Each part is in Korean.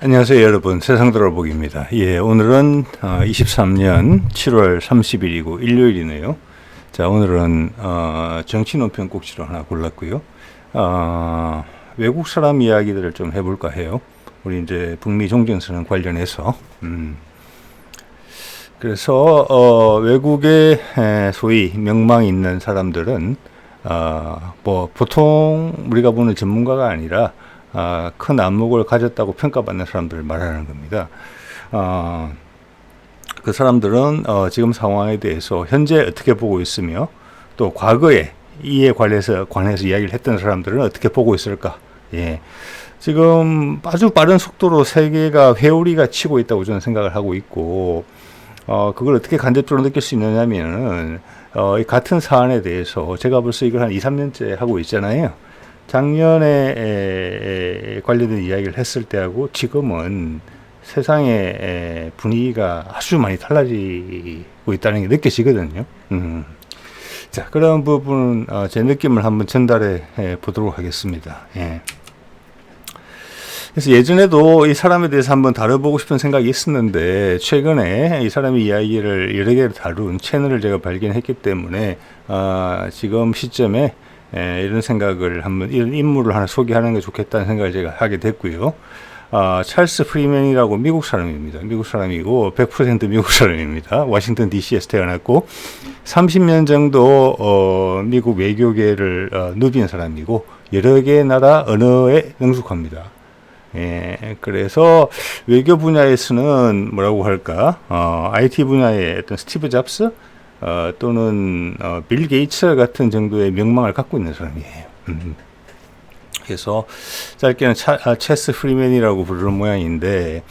안녕하세요 여러분, 세상돌아보기입니다. 오늘은 23년 7월 30일이고 일요일이네요. 자, 오늘은 정치논평 꼭지로 하나 골랐고요. 외국 사람 이야기들을 좀 해볼까 해요. 우리 이제 북미 종전선언 관련해서 그래서 외국에 소위 명망 있는 사람들은 뭐 보통 우리가 보는 전문가가 아니라 큰 안목을 가졌다고 평가받는 사람들을 말하는 겁니다. 그 사람들은 지금 상황에 대해서 현재 어떻게 보고 있으며 또 과거에 이에 관해서 이야기를 했던 사람들은 어떻게 보고 있을까? 지금 아주 빠른 속도로 세계가 회오리가 치고 있다고 저는 생각을 하고 있고, 그걸 어떻게 간접적으로 느낄 수 있느냐면은 이 같은 사안에 대해서 제가 벌써 이걸 한 2, 3년째 하고 있잖아요. 작년에 관련된 이야기를 했을 때하고 지금은 세상의 분위기가 아주 많이 달라지고 있다는 게 느껴지거든요. 자, 그런 부분은 제 느낌을 한번 전달해 보도록 하겠습니다. 그래서 예전에도 이 사람에 대해서 한번 다뤄보고 싶은 생각이 있었는데, 최근에 이 사람의 이야기를 여러 개를 다룬 채널을 제가 발견했기 때문에 지금 시점에 이런 생각을 한번, 이런 인물을 하나 소개하는 게 좋겠다는 생각을 제가 하게 됐고요. 찰스 프리맨이라고 미국 사람입니다. 미국 사람이고 100% 미국 사람입니다. 워싱턴 DC에서 태어났고 30년 정도 미국 외교계를 누빈 사람이고 여러 개의 나라 언어에 능숙합니다. 그래서 외교 분야에서는 뭐라고 할까, IT 분야의 어떤 스티브 잡스 또는 빌 게이츠 같은 정도의 명망을 갖고 있는 사람이에요. 그래서 짧게는 체스 프리맨이라고 부르는 모양인데,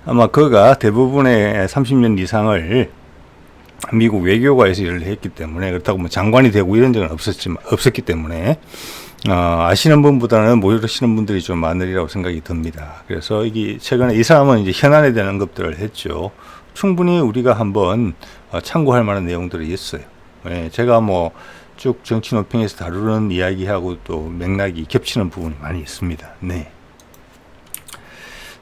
아마 그가 대부분의 30년 이상을 미국 외교가에서 일을 했기 때문에, 그렇다고 뭐 장관이 되고 이런 적은 없었기 때문에 아시는 분보다는 모르시는 분들이 좀 많으리라고 생각이 듭니다. 그래서 이게 최근에 이 사람은 이제 현안에 대한 언급들을 했죠. 충분히 우리가 한번 참고할 만한 내용들이 있어요. 제가 뭐 쭉 정치논평에서 다루는 이야기하고 또 맥락이 겹치는 부분이 많이 있습니다.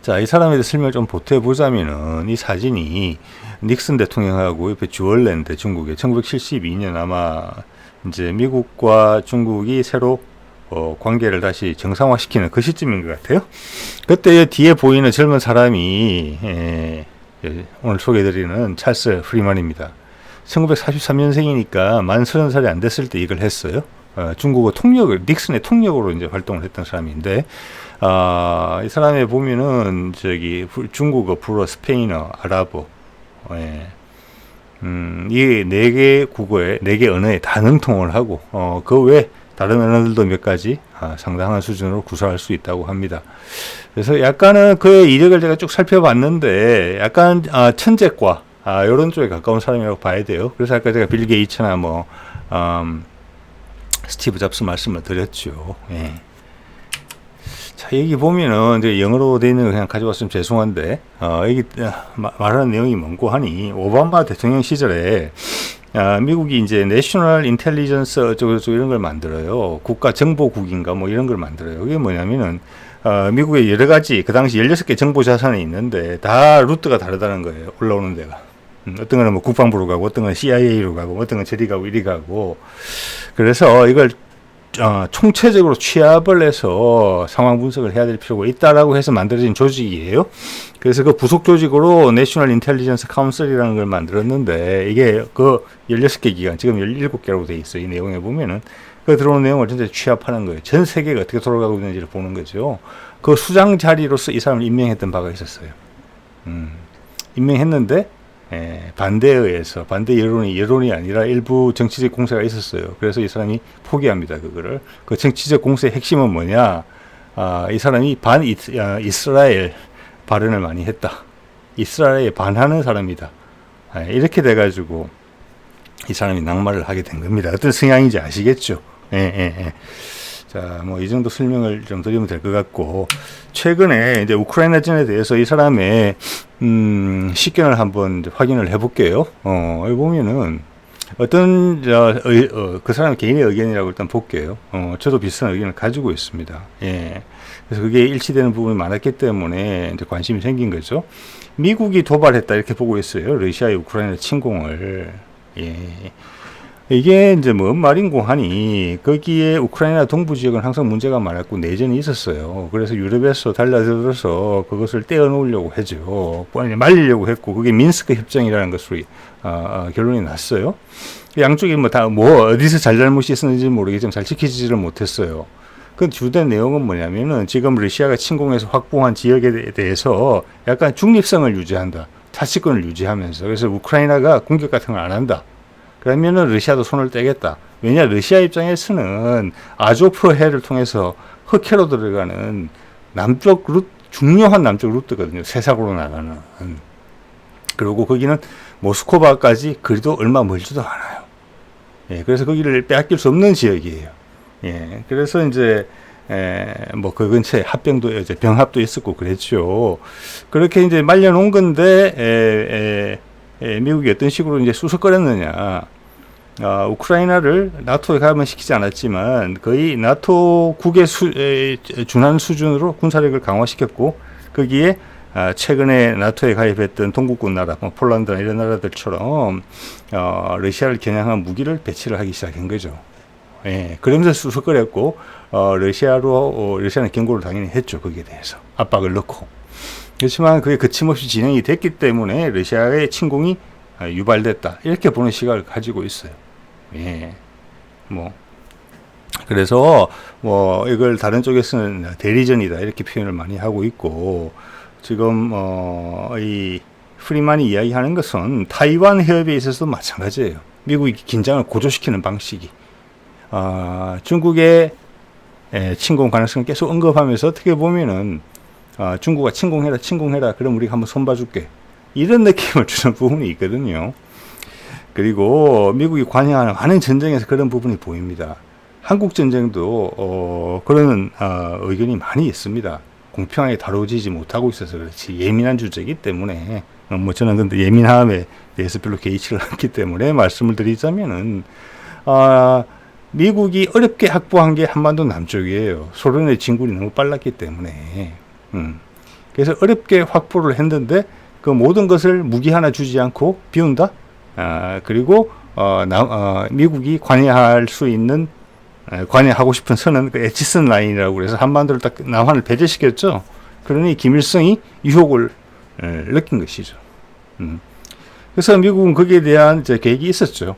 자, 이 사람에 대해 설명을 좀 보태보자면은, 이 사진이 닉슨 대통령하고 옆에 주얼랜드, 중국의 1972년 아마 이제 미국과 중국이 새로 관계를 다시 정상화시키는 그 시점인 것 같아요. 그때 뒤에 보이는 젊은 사람이 오늘 소개해드리는 찰스 프리만입니다. 1943년생이니까 만 30살이 안 됐을 때 이걸 했어요. 중국어 통역을, 닉슨의 통역으로 이제 활동을 했던 사람인데, 이 사람에 보면은 중국어, 불어, 스페인어, 아랍어, 이 네 개 국어에, 네 개 언어에 다 능통을 하고, 그 외 다른 언어들도 몇 가지 상당한 수준으로 구사할 수 있다고 합니다. 그래서 약간은 그의 이력을 제가 쭉 살펴봤는데, 약간 천재과 이런 쪽에 가까운 사람이라고 봐야 돼요. 그래서 아까 제가 빌 게이츠나 뭐 스티브 잡스 말씀을 드렸죠. 자, 여기 보면은 이제 영어로 되어 있는 거 그냥 가져왔으면 죄송한데, 여기 말하는 내용이 뭔고 하니, 오바마 대통령 시절에 미국이 이제 내셔널 인텔리전스 어쩌고 이런 걸 만들어요. 국가정보국인가 뭐 이런 걸 만들어요. 그게 뭐냐면은 미국의 여러 가지 그 당시 16개 정보 자산이 있는데 다 루트가 다르다는 거예요. 올라오는 데가. 어떤 거는 뭐 국방부로 가고, 어떤 건 CIA로 가고, 어떤 건 저리 가고 이리 가고. 그래서 이걸 총체적으로 취합을 해서 상황 분석을 해야 될 필요가 있다라고 해서 만들어진 조직이에요. 그래서 그 부속 조직으로 내셔널 인텔리전스 카운슬이라는 걸 만들었는데, 이게 그 16개 기관, 지금 17개라고 돼 있어요. 이 내용에 보면은 그 들어오는 내용을 전체 취합하는 거예요. 전 세계가 어떻게 돌아가고 있는지를 보는 거죠. 그 수장 자리로서 이 사람을 임명했던 바가 있었어요. 임명했는데 반대에 의해서, 반대 여론이 아니라 일부 정치적 공세가 있었어요. 그래서 이 사람이 포기합니다. 그거를. 그 정치적 공세의 핵심은 뭐냐? 이 사람이 이스라엘 발언을 많이 했다. 이스라엘에 반하는 사람이다. 이렇게 돼가지고 이 사람이 낙마를 하게 된 겁니다. 어떤 성향인지 아시겠죠? 자, 뭐 이 정도 설명을 좀 드리면 될 것 같고, 최근에 이제 우크라이나전에 대해서 이 사람의 식견을 한번 확인을 해볼게요. 여기 보면은 어떤 그 사람 개인의 의견이라고 일단 볼게요. 저도 비슷한 의견을 가지고 있습니다. 그래서 그게 일치되는 부분이 많았기 때문에 이제 관심이 생긴 거죠. 미국이 도발했다 이렇게 보고 있어요. 러시아의 우크라이나 침공을. 예. 이게 이제 뭔 말인고 하니 거기에 우크라이나 동부 지역은 항상 문제가 많았고 내전이 있었어요. 그래서 유럽에서 달라들어서 그것을 떼어놓으려고 했죠. 말리려고 했고 그게 민스크 협정이라는 것으로 결론이 났어요. 양쪽이 뭐 어디서 잘잘못이 있었는지 모르겠지만 잘 지키지를 못했어요. 그 주된 내용은 뭐냐면은 지금 러시아가 침공해서 확보한 지역에 대해서 약간 중립성을 유지한다. 자치권을 유지하면서. 그래서 우크라이나가 공격 같은 걸 안 한다. 그러면은 러시아도 손을 떼겠다. 왜냐, 러시아 입장에서는 아조프해를 통해서 흑해로 들어가는 남쪽 중요한 남쪽 루트거든요. 세상으로 나가는. 그리고 거기는 모스크바까지 거리도 얼마 멀지도 않아요. 예, 그래서 거기를 빼앗길 수 없는 지역이에요. 예, 그래서 이제 뭐 그 근처에 합병도 이제 병합도 있었고 그랬죠. 그렇게 이제 말려놓은 건데 미국이 어떤 식으로 이제 수석거렸느냐. 우크라이나를 나토에 가입시키지 않았지만 거의 나토국에 준하는 수준으로 군사력을 강화시켰고 거기에 최근에 나토에 가입했던 동국군 나라, 뭐 폴란드나 이런 나라들처럼 러시아를 겨냥한 무기를 배치를 하기 시작한 거죠. 예, 그러면서 수석거렸고 러시아는 경고를 당연히 했죠. 거기에 대해서 압박을 넣고. 그렇지만 그게 거침없이 진행이 됐기 때문에 러시아의 침공이 유발됐다. 이렇게 보는 시각을 가지고 있어요. 예. 뭐. 그래서 뭐 이걸 다른 쪽에서는 대리전이다. 이렇게 표현을 많이 하고 있고 지금 이 프리만이 이야기하는 것은 타이완 해협에 있어서도 마찬가지예요. 미국이 긴장을 고조시키는 방식이. 중국의 침공 가능성을 계속 언급하면서 어떻게 보면은 중국아 침공해라. 그럼 우리가 한번 손봐줄게. 이런 느낌을 주는 부분이 있거든요. 그리고 미국이 관여하는 많은 전쟁에서 그런 부분이 보입니다. 한국 전쟁도 그런 의견이 많이 있습니다. 공평하게 다뤄지지 못하고 있어서 그렇지. 예민한 주제이기 때문에 뭐 저는 근데 예민함에 대해서 별로 개의치를 않기 때문에 말씀을 드리자면은 미국이 어렵게 확보한 게 한반도 남쪽이에요. 소련의 진군이 너무 빨랐기 때문에. 그래서 어렵게 확보를 했는데 그 모든 것을 무기 하나 주지 않고 비운다. 그리고 미국이 관여할 수 있는 관여하고 싶은 선은 그 에치슨 라인이라고 그래서 한반도를 딱 남한을 배제시켰죠. 그러니 김일성이 유혹을 느낀 것이죠. 그래서 미국은 거기에 대한 이제 계획이 있었죠.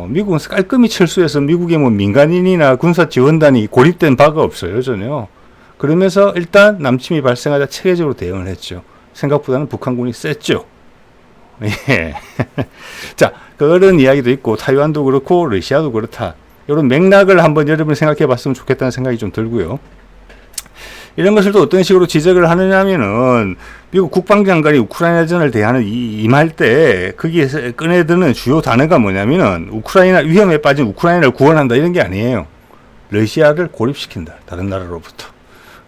미국은 깔끔히 철수해서 미국의 뭐 민간인이나 군사 지원단이 고립된 바가 없어요, 전혀. 그러면서 일단 남침이 발생하자 체계적으로 대응을 했죠. 생각보다는 북한군이 셌죠. 예. 자, 그런 이야기도 있고, 타이완도 그렇고, 러시아도 그렇다. 이런 맥락을 한번 여러분이 생각해 봤으면 좋겠다는 생각이 좀 들고요. 이런 것을 또 어떤 식으로 지적을 하느냐 하면은, 미국 국방장관이 우크라이나전을 대하는 임할 때, 거기에서 꺼내드는 주요 단어가 뭐냐면은, 위험에 빠진 우크라이나를 구원한다, 이런 게 아니에요. 러시아를 고립시킨다. 다른 나라로부터.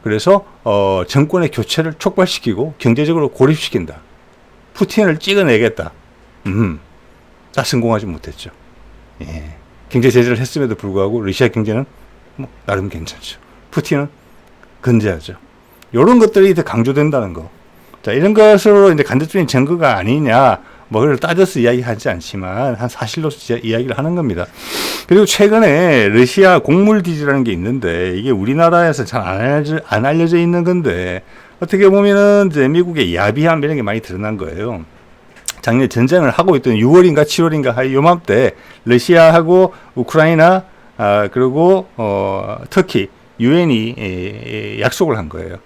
그래서, 정권의 교체를 촉발시키고, 경제적으로 고립시킨다. 푸틴을 찍어내겠다. 다 성공하지 못했죠. 예. 경제 제재를 했음에도 불구하고 러시아 경제는 뭐 나름 괜찮죠. 푸틴은 건재하죠. 이런 것들이 더 강조된다는 거. 자, 이런 것으로 이제 간접적인 증거가 아니냐, 뭐 그걸 따져서 이야기하지 않지만 한 사실로서 이야기를 하는 겁니다. 그리고 최근에 러시아 곡물기지라는 게 있는데 이게 우리나라에서 잘 안 알려져 있는 건데 어떻게 보면은 이제 미국의 야비함 이런 게 많이 드러난 거예요. 작년에 전쟁을 하고 있던 6월인가 7월인가 요맘때 러시아하고 우크라이나 그리고 터키 유엔이 약속을 한 거예요.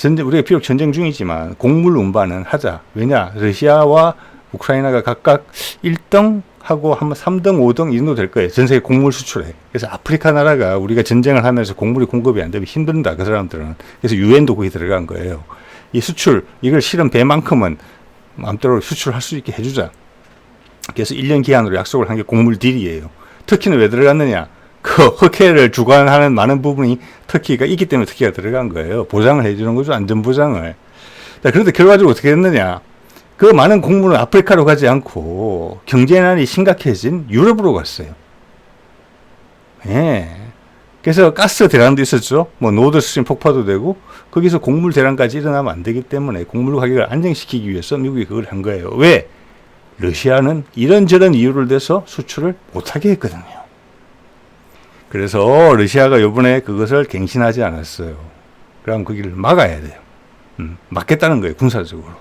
우리가 비록 전쟁 중이지만 곡물 운반은 하자. 왜냐, 러시아와 우크라이나가 각각 1등 하고 한 3등, 5등 이 정도 될 거예요. 전 세계 곡물 수출에. 그래서 아프리카 나라가 우리가 전쟁을 하면서 곡물이 공급이 안 되면 힘든다. 그 사람들은. 그래서 유엔도 거기 들어간 거예요. 이 수출, 이걸 실은 배만큼은 마음대로 수출할 수 있게 해주자. 그래서 1년 기한으로 약속을 한 게 곡물 딜이에요. 터키는 왜 들어갔느냐? 그 흑해를 주관하는 많은 부분이 터키가 있기 때문에 터키가 들어간 거예요. 보장을 해주는 거죠. 안전보장을. 자, 그런데 결과적으로 어떻게 됐느냐? 그 많은 곡물은 아프리카로 가지 않고 경제난이 심각해진 유럽으로 갔어요. 예. 그래서 가스 대란도 있었죠. 뭐 노드 스트림 폭파도 되고 거기서 곡물 대란까지 일어나면 안 되기 때문에 곡물 가격을 안정시키기 위해서 미국이 그걸 한 거예요. 왜? 러시아는 이런저런 이유를 대서 수출을 못하게 했거든요. 그래서 러시아가 이번에 그것을 갱신하지 않았어요. 그럼 거기를 막아야 돼요. 막겠다는 거예요, 군사적으로.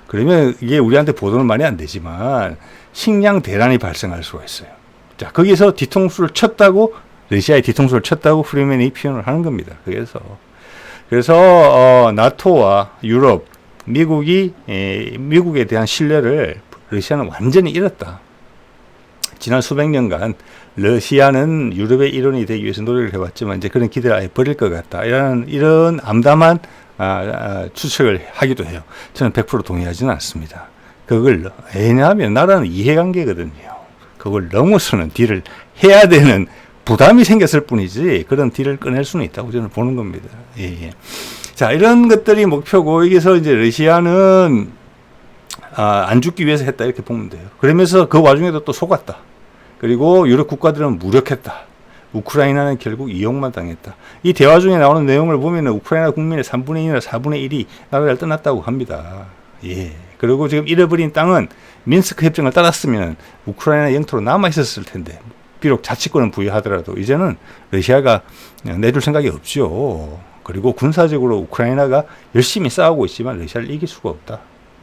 그러면 이게 우리한테 보도는 많이 안 되지만 식량 대란이 발생할 수가 있어요. 자, 거기서 뒤통수를 쳤다고, 러시아의 뒤통수를 쳤다고 프리맨이 표현을 하는 겁니다. 그래서 나토와 유럽, 미국에 대한 신뢰를 러시아는 완전히 잃었다. 지난 수백 년간 러시아는 유럽의 일원이 되기 위해서 노력을 해왔지만 이제 그런 기대를 아예 버릴 것 같다. 이런 암담한 추측을 하기도 해요. 저는 100% 동의하지는 않습니다. 왜냐하면 나라는 이해관계거든요. 그걸 넘어서는 딜을 해야 되는 부담이 생겼을 뿐이지 그런 딜을 꺼낼 수는 있다고 저는 보는 겁니다. 예. 자, 이런 것들이 목표고, 여기서 이제 러시아는 안 죽기 위해서 했다 이렇게 보면 돼요. 그러면서 그 와중에도 또 속았다. 그리고 유럽 국가들은 무력했다. 우크라이나는 결국 이용만 당했다. 이 대화 중에 나오는 내용을 보면 우크라이나 국민의 3분의 2나 4분의 1이 나라를 떠났다고 합니다. 예. 그리고 지금 잃어버린 땅은 민스크 협정을 따랐으면 우크라이나 영토로 남아 있었을 텐데, 비록 자치권은 부여하더라도 이제는 러시아가 내줄 생각이 없죠. 그리고 군사적으로 우크라이나가 열심히 싸우고 있지만 러시아를 이길 수가 없다.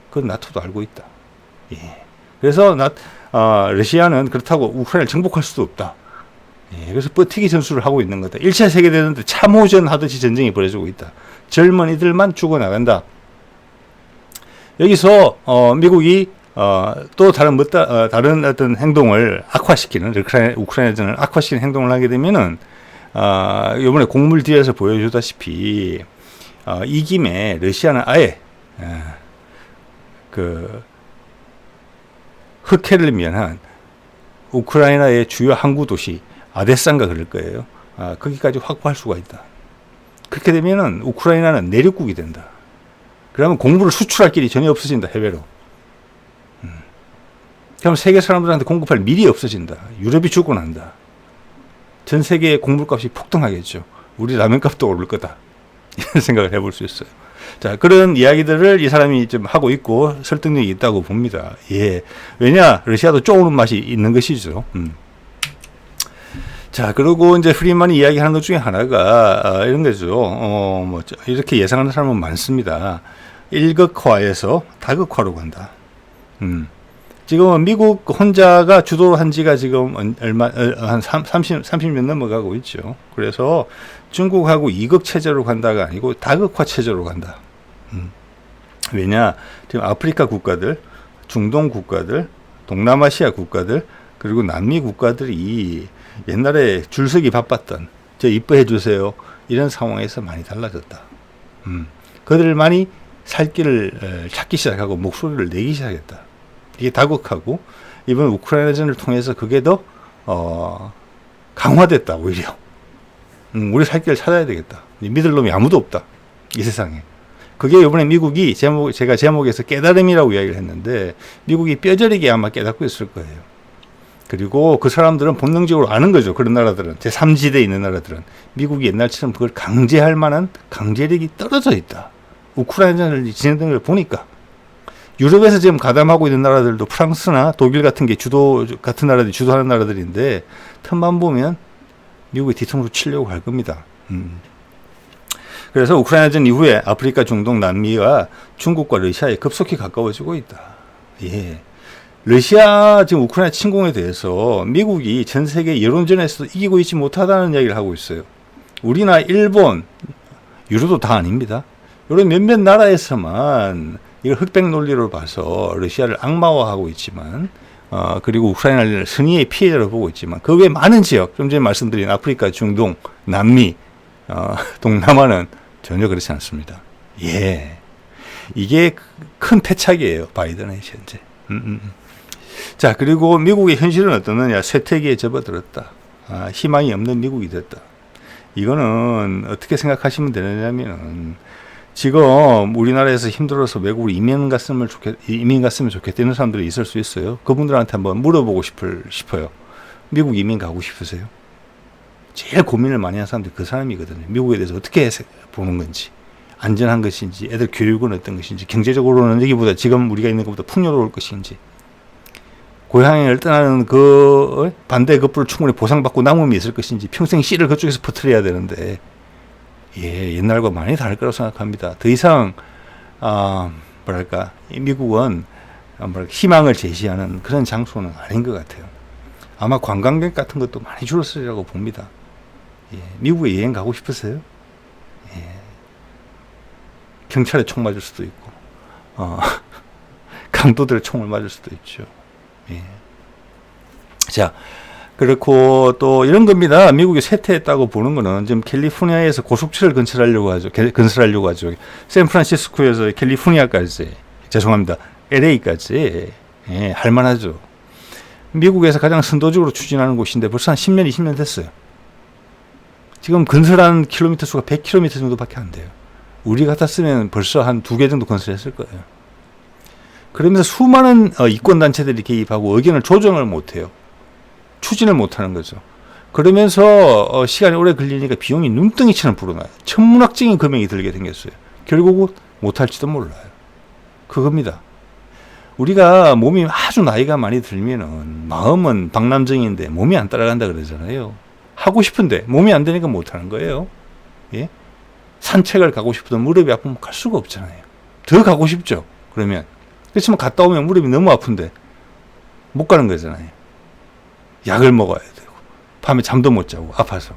그건 나토도 알고 있다. 예. 그래서 러시아는 그렇다고 우크라이나를 정복할 수도 없다. 예. 그래서 버티기 전술을 하고 있는 거다. 1차 세계대전 때 참호전 하듯이 전쟁이 벌어지고 있다. 젊은이들만 죽어나간다. 여기서 미국이 또 다른 어떤 행동을 악화시키는, 우크라이나전을 악화시키는 행동을 하게 되면은 이번에 곡물 뒤에서 보여주다시피 이 김에 러시아는 아예 흑해를 면한 우크라이나의 주요 항구 도시 아데산가 그럴 거예요. 거기까지 확보할 수가 있다. 그렇게 되면은 우크라이나는 내륙국이 된다. 그러면 곡물을 수출할 길이 전혀 없어진다, 해외로. 그럼 세계 사람들한테 공급할 밀이 없어진다. 유럽이 죽고 난다. 전 세계의 곡물값이 폭등하겠죠. 우리 라면값도 오를 거다. 이런 생각을 해볼 수 있어요. 자, 그런 이야기들을 이 사람이 좀 하고 있고 설득력이 있다고 봅니다. 예. 왜냐, 러시아도 쪼우는 맛이 있는 것이죠. 자, 그리고 이제 프리만이 이야기하는 것 중에 하나가 이런 거죠. 이렇게 예상하는 사람은 많습니다. 일극화에서 다극화로 간다. 지금은 미국 혼자가 주도를 한 지가 지금 한 30년 넘어가고 있죠. 그래서 중국하고 이극 체제로 간다가 아니고 다극화 체제로 간다. 왜냐, 지금 아프리카 국가들, 중동 국가들, 동남아시아 국가들, 그리고 남미 국가들이 옛날에 줄서기 바빴던, 저 이뻐해 주세요, 이런 상황에서 많이 달라졌다. 그들만이 살 길을 찾기 시작하고 목소리를 내기 시작했다. 이게 다극하고, 이번 우크라이나전을 통해서 그게 더 강화됐다, 오히려. 우리 살 길을 찾아야 되겠다. 믿을 놈이 아무도 없다, 이 세상에. 그게 이번에 미국이 제가 제목에서 깨달음이라고 이야기를 했는데, 미국이 뼈저리게 아마 깨닫고 있을 거예요. 그리고 그 사람들은 본능적으로 아는 거죠. 그런 나라들은, 제3지대에 있는 나라들은 미국이 옛날처럼 그걸 강제할 만한 강제력이 떨어져 있다. 우크라이나전을 진행되는 걸 보니까. 유럽에서 지금 가담하고 있는 나라들도 프랑스나 독일 같은 게 같은 나라들이 주도하는 나라들인데, 틈만 보면 미국이 뒤통수 치려고 할 겁니다. 그래서 우크라이나전 이후에 아프리카, 중동, 남미와 중국과 러시아에 급속히 가까워지고 있다. 예. 러시아 지금 우크라이나 침공에 대해서 미국이 전 세계 여론전에서 이기고 있지 못하다는 이야기를 하고 있어요. 우리나 일본, 유럽도 다 아닙니다. 이런 몇몇 나라에서만 이걸 흑백 논리로 봐서 러시아를 악마화하고 있지만, 그리고 우크라이나를 승리의 피해자로 보고 있지만, 그 외 많은 지역, 좀 전에 말씀드린 아프리카, 중동, 남미, 동남아는 전혀 그렇지 않습니다. 예. 이게 큰 패착이에요, 바이든의 현재. 자, 그리고 미국의 현실은 어떠느냐. 쇠퇴기에 접어들었다. 희망이 없는 미국이 됐다. 이거는 어떻게 생각하시면 되느냐면, 지금 우리나라에서 힘들어서 외국으로 이민 갔으면 좋겠다는 사람들이 있을 수 있어요. 그분들한테 한번 물어보고 싶어요. 미국 이민 가고 싶으세요? 제일 고민을 많이 하는 사람들이 그 사람이거든요. 미국에 대해서 어떻게 보는 건지, 안전한 것인지, 애들 교육은 어떤 것인지, 경제적으로는 여기보다 지금 우리가 있는 것보다 풍요로울 것인지, 고향을 떠나는 그 반대의 급부를 충분히 보상받고 남음이 있을 것인지, 평생 씨를 그쪽에서 퍼뜨려야 되는데, 옛날과 많이 다를 거라고 생각합니다. 더 이상 미국은 희망을 제시하는 그런 장소는 아닌 것 같아요. 아마 관광객 같은 것도 많이 줄었으리라고 봅니다. 미국에 여행 가고 싶으세요? 경찰에 총 맞을 수도 있고, 강도들의 총을 맞을 수도 있죠. 자, 그렇고 또 이런 겁니다. 미국이 쇠퇴했다고 보는 거는 지금 캘리포니아에서 고속철을 건설하려고 하죠. 샌프란시스코에서 캘리포니아까지, 죄송합니다, LA까지 할만하죠. 미국에서 가장 선도적으로 추진하는 곳인데 벌써 한 10년, 20년 됐어요. 지금 건설한 킬로미터 수가 100km 정도밖에 안 돼요. 우리 같았으면 벌써 한 2개 정도 건설했을 거예요. 그러면서 수많은 이권단체들이 개입하고 의견을 조정을 못해요. 추진을 못하는 거죠. 그러면서 시간이 오래 걸리니까 비용이 눈덩이처럼 불어나요. 천문학적인 금액이 들게 생겼어요. 결국은 못할지도 몰라요. 그겁니다. 우리가 몸이 아주 나이가 많이 들면은 마음은 박남정인데 몸이 안 따라간다 그러잖아요. 하고 싶은데 몸이 안 되니까 못하는 거예요. 산책을 가고 싶어도 무릎이 아프면 갈 수가 없잖아요. 더 가고 싶죠. 그러면 그렇지만 갔다 오면 무릎이 너무 아픈데 못 가는 거잖아요. 약을 먹어야 되고 밤에 잠도 못 자고 아파서.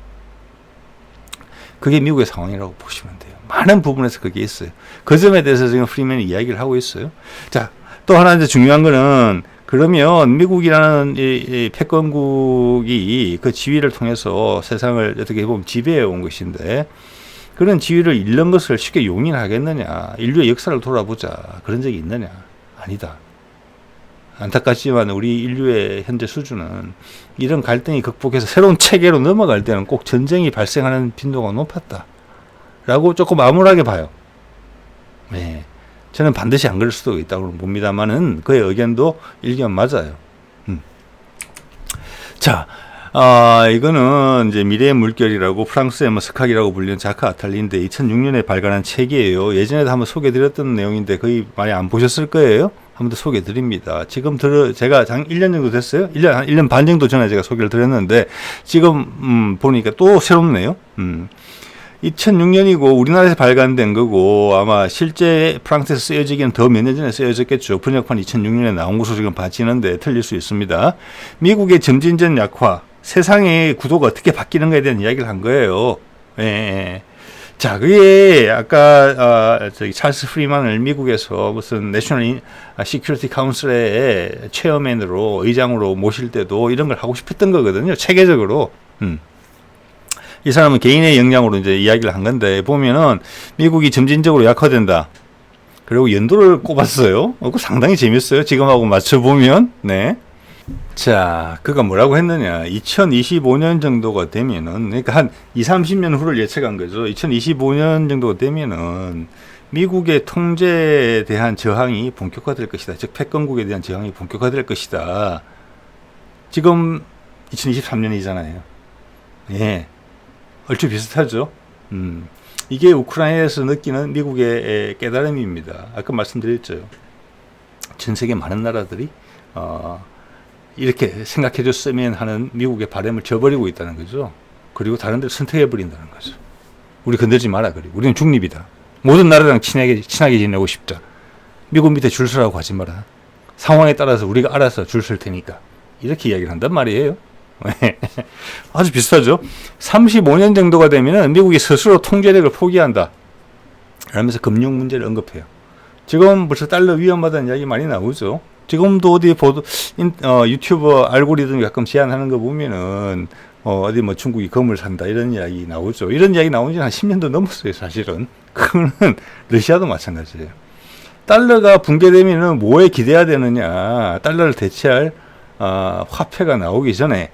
그게 미국의 상황이라고 보시면 돼요. 많은 부분에서 그게 있어요. 그 점에 대해서 지금 프리맨이 이야기를 하고 있어요. 자, 또 하나 이제 중요한 거는, 그러면 미국이라는 이 패권국이 그 지위를 통해서 세상을 어떻게 보면 지배해 온 것인데, 그런 지위를 잃는 것을 쉽게 용인하겠느냐, 인류의 역사를 돌아보자, 그런 적이 있느냐? 아니다. 안타깝지만 우리 인류의 현재 수준은 이런 갈등이 극복해서 새로운 체계로 넘어갈 때는 꼭 전쟁이 발생하는 빈도가 높았다 라고 조금 암울하게 봐요. 저는 반드시 안 그럴 수도 있다고 봅니다만은 그의 의견도 일견 맞아요. 자, 이거는 이제 미래의 물결이라고 프랑스의 스카기라고 불리는 자크 아탈리인데 2006년에 발간한 책이에요. 예전에도 한번 소개드렸던 내용인데 거의 많이 안 보셨을 거예요. 한 번 더 소개드립니다. 지금 제가 1년 정도 됐어요. 1년 반 정도 전에 제가 소개를 드렸는데 지금 보니까 또 새롭네요. 2006년이고 우리나라에서 발간된 거고 아마 실제 프랑스에서 쓰여지기는 더 몇 년 전에 쓰여졌겠죠. 번역판 2006년에 나온 것으로 지금 봐지는데 틀릴 수 있습니다. 미국의 점진전 약화, 세상의 구도가 어떻게 바뀌는가에 대한 이야기를 한 거예요. 자, 그게 아까 저기 찰스 프리만을 미국에서 무슨 내셔널 시큐리티 카운슬의 체어맨으로 의장으로 모실 때도 이런 걸 하고 싶었던 거거든요. 체계적으로. 이 사람은 개인의 역량으로 이제 이야기를 한 건데, 보면은 미국이 점진적으로 약화된다. 그리고 연도를 꼽았어요. 그거 상당히 재밌어요. 지금하고 맞춰보면. 네. 자, 그가 뭐라고 했느냐. 2025년 정도가 되면은, 그러니까 한 20-30년 후를 예측한 거죠. 2025년 정도가 되면은 미국의 통제에 대한 저항이 본격화될 것이다. 즉, 패권국에 대한 저항이 본격화될 것이다. 지금 2023년이잖아요. 얼추 비슷하죠. 이게 우크라이나에서 느끼는 미국의 깨달음입니다. 아까 말씀드렸죠. 전 세계 많은 나라들이 이렇게 생각해 줬으면 하는 미국의 바람을 저버리고 있다는 거죠. 그리고 다른 데를 선택해 버린다는 거죠. 우리 건들지 마라. 그리고 우리는 중립이다. 모든 나라랑 친하게 지내고 싶다. 미국 밑에 줄 서라고 하지 마라. 상황에 따라서 우리가 알아서 줄 설 테니까. 이렇게 이야기를 한단 말이에요. 아주 비슷하죠. 35년 정도가 되면 미국이 스스로 통제력을 포기한다 라면서 금융 문제를 언급해요. 지금 벌써 달러 위험하다는 이야기 많이 나오죠. 지금도 어디 유튜버 알고리즘 가끔 제안하는 거 보면은 어디 중국이 검을 산다 이런 이야기 나오죠. 이런 이야기 나온 지 한 10년도 넘었어요. 사실은 그거는 러시아도 마찬가지예요. 달러가 붕괴되면은 뭐에 기대해야 되느냐. 달러를 대체할 화폐가 나오기 전에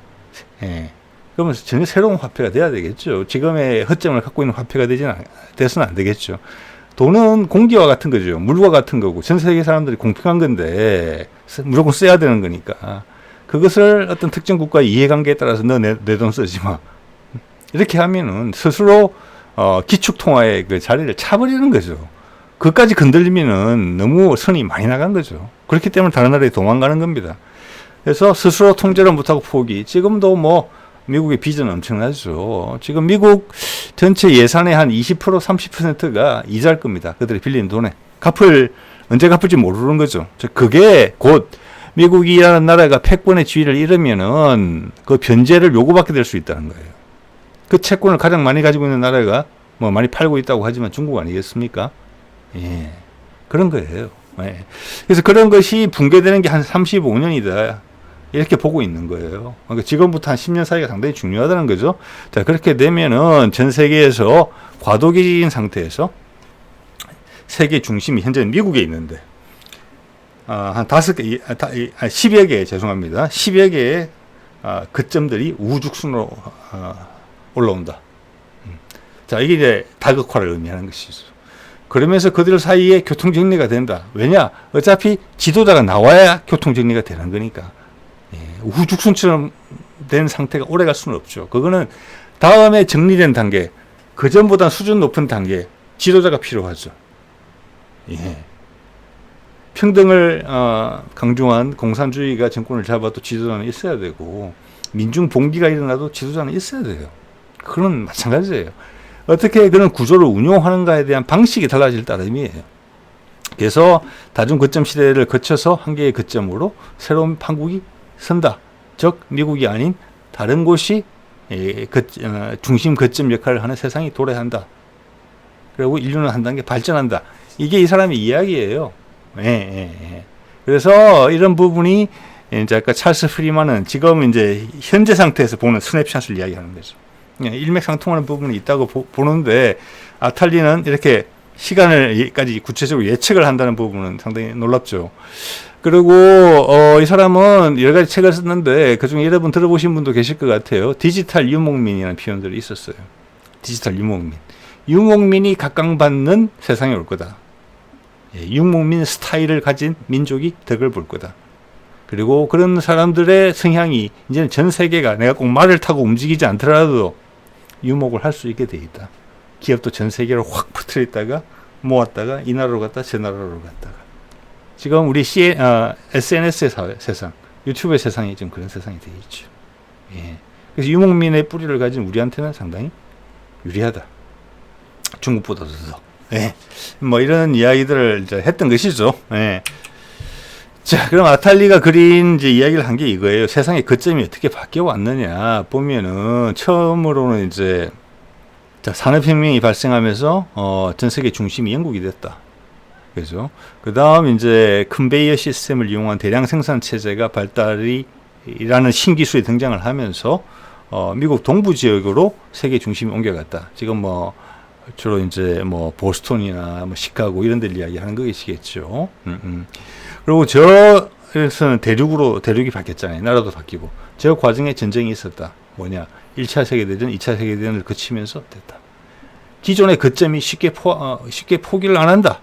그러면 전혀 새로운 화폐가 돼야 되겠죠. 지금의 허점을 갖고 있는 화폐가 돼서는 안 되겠죠. 돈은 공기와 같은 거죠. 물과 같은 거고 전 세계 사람들이 공평한 건데 무조건 써야 되는 거니까 그것을 어떤 특정 국가의 이해관계에 따라서 너 내 돈 쓰지 마. 이렇게 하면은 스스로 기축통화의 그 자리를 차버리는 거죠. 그까지 건들리면은 너무 선이 많이 나간 거죠. 그렇기 때문에 다른 나라에 도망가는 겁니다. 그래서 스스로 통제를 못하고 포기. 지금도 뭐 미국의 비전은 엄청나죠. 지금 미국 전체 예산의 한 20% 30%가 이자일 겁니다. 그들이 빌린 돈에. 언제 갚을지 모르는 거죠. 그게 곧 미국이라는 나라가 패권의 지위를 잃으면은 그 변제를 요구받게 될 수 있다는 거예요. 그 채권을 가장 많이 가지고 있는 나라가 뭐 많이 팔고 있다고 하지만 중국 아니겠습니까? 예. 그런 거예요. 예. 그래서 그런 것이 붕괴되는 게 한 35년이다. 이렇게 보고 있는 거예요. 그러니까 지금부터 한 10년 사이가 상당히 중요하다는 거죠. 자, 그렇게 되면은 전 세계에서 과도기인 상태에서 세계 중심이 현재는 미국에 있는데, 한 10여 개, 죄송합니다. 10여 개의 거점들이 우죽순으로 올라온다. 자, 이게 이제 다극화를 의미하는 것이죠. 그러면서 그들 사이에 교통정리가 된다. 왜냐? 어차피 지도자가 나와야 교통정리가 되는 거니까. 예, 우죽순처럼 된 상태가 오래 갈 수는 없죠. 그거는 다음에 정리된 단계, 그 전보다 수준 높은 단계, 지도자가 필요하죠. 예. 평등을 강조한 공산주의가 정권을 잡아도 지도자는 있어야 되고, 민중 봉기가 일어나도 지도자는 있어야 돼요. 그건 마찬가지예요. 어떻게 그런 구조를 운용하는가에 대한 방식이 달라질 따름이에요. 그래서 다중 거점 시대를 거쳐서 한 개의 거점으로 새로운 한국이 선다. 즉 미국이 아닌 다른 곳이 중심 거점 역할을 하는 세상이 도래한다. 그리고 인류는 한 단계 발전한다. 이게 이 사람의 이야기예요. 그래서 이런 부분이 이제 아까 찰스 프리만은 지금 이제 현재 상태에서 보는 스냅샷을 이야기하는 거죠. 일맥상통하는 부분이 있다고 보는데, 아탈리는 이렇게 시간을까지 구체적으로 예측을 한다는 부분은 상당히 놀랍죠. 그리고 이 사람은 여러 가지 책을 썼는데 그중에 여러분 들어보신 분도 계실 것 같아요. 디지털 유목민이라는 표현들이 있었어요. 디지털 유목민. 유목민이 각광받는 세상이 올 거다. 유목민 스타일을 가진 민족이 덕을 볼 거다. 그리고 그런 사람들의 성향이 이제는 전 세계가 내가 꼭 말을 타고 움직이지 않더라도 유목을 할 수 있게 돼 있다. 기업도 전 세계로 확 퍼뜨려 있다가 모았다가 이 나라로 갔다 저 나라로 갔다가. 지금 우리 SNS의 세상, 유튜브의 세상이 좀 그런 세상이 되어 있죠. 예. 그래서 유목민의 뿌리를 가진 우리한테는 상당히 유리하다. 중국보다도 더. 예. 뭐 이런 이야기들을 이제 했던 것이죠. 예. 자, 그럼 아탈리가 그린 이제 이야기를 한 게 이거예요. 세상의 거점이 어떻게 바뀌어 왔느냐 보면은 처음으로는 이제 산업혁명이 발생하면서 전 세계 중심이 영국이 됐다. 그죠? 그 다음 이제 컨베이어 시스템을 이용한 대량 생산 체제가 발달이라는 신기술이 등장을 하면서 미국 동부 지역으로 세계 중심이 옮겨갔다. 지금 뭐 주로 이제 뭐 보스턴이나 뭐 시카고 이런 데를 이야기하는 것이겠죠. 그리고 저에서는 대륙이 바뀌었잖아요. 나라도 바뀌고. 저 과정에 전쟁이 있었다. 뭐냐? 1차 세계대전, 2차 세계대전을 거치면서 됐다. 기존의 거점이 쉽게 포기를 안 한다.